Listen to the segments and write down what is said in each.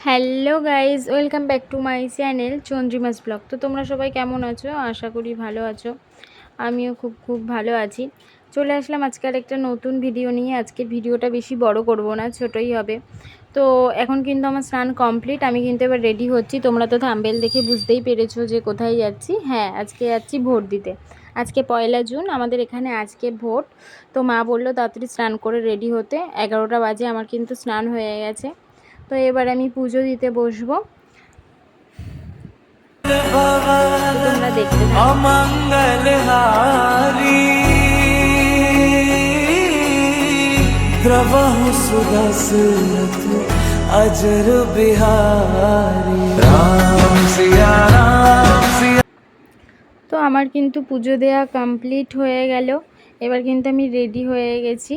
Hello guys, welcome back to my channel Chandrima's vlog. তো তোমরা সবাই কেমন আছো? আশা করি ভালো আছো। আমিও খুব ভালো আছি। চলে আসলাম আজকের একটা নতুন ভিডিও নিয়ে। আজকের ভিডিওটা বেশি বড় করব না, ছোটই হবে। তো এখন কিন্তু আমার স্নান কমপ্লিট, আমি কিন্তু এবার রেডি হচ্ছি। তোমরা তো থাম্বনেল দেখে বুঝতেই পেরেছো যে কোথায় যাচ্ছি। হ্যাঁ, আজকে যাচ্ছি ভোট দিতে। আজকে 1 জুন, আমাদের এখানে আজকে ভোট। তো মা বললো তাড়াতাড়ি স্নান করে রেডি হতে। 11টা বাজে, আমার কিন্তু স্নান হয়ে গেছে। তো এবার আমি পুজো দিতে বসবো। তোমরা দেখতে থাকো। অমঙ্গলহারি দ্রবহু সুদসরত অজর বিহারি রাম সিয়া রাম সিয়া। তো আমার কিন্তু পুজো দেয়া কমপ্লিট হয়ে গেল। এবার কিন্তু আমি রেডি হয়ে গেছি।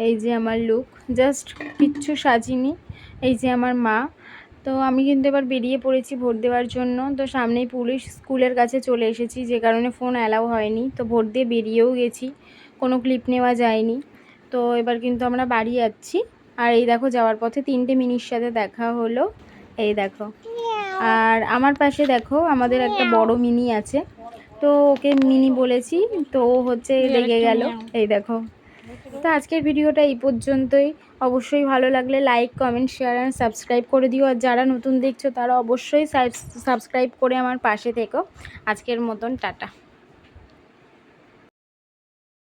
এই যে আমার লুক, জাস্ট কিচ্ছু সাজিনি। এই যে আমার মা। তো আমি কিন্তু এবার বেরিয়ে পড়েছি ভোট দেওয়ার জন্য। তো সামনেই পুলিশ, স্কুলের কাছে চলে এসেছি, যে কারণে ফোন অ্যালাউ হয়নি। তো ভোট দিয়ে বেরিয়েও গেছি, কোনো ক্লিপ নেওয়া যায়নি। তো এবার কিন্তু আমরা বাড়ি যাচ্ছি। আর এই দেখো, যাওয়ার পথে 3টে মিনির সাথে দেখা হলো। এই দেখো, আর আমার পাশে দেখো আমাদের একটা বড় মিনি আছে। তো ওকে মিনি বলেছি, তো ও হচ্ছে লেগে গেল। এই দেখো। তো আজকের ভিডিওটা এই পর্যন্তই। অবশ্যই ভালো লাগলে like, comment, share and subscribe করে দিও। আর যারা নতুন দেখছো তারা অবশ্যই সাবস্ক্রাইব করে আমার পাশে থেকো। আজকের মতন টাটা।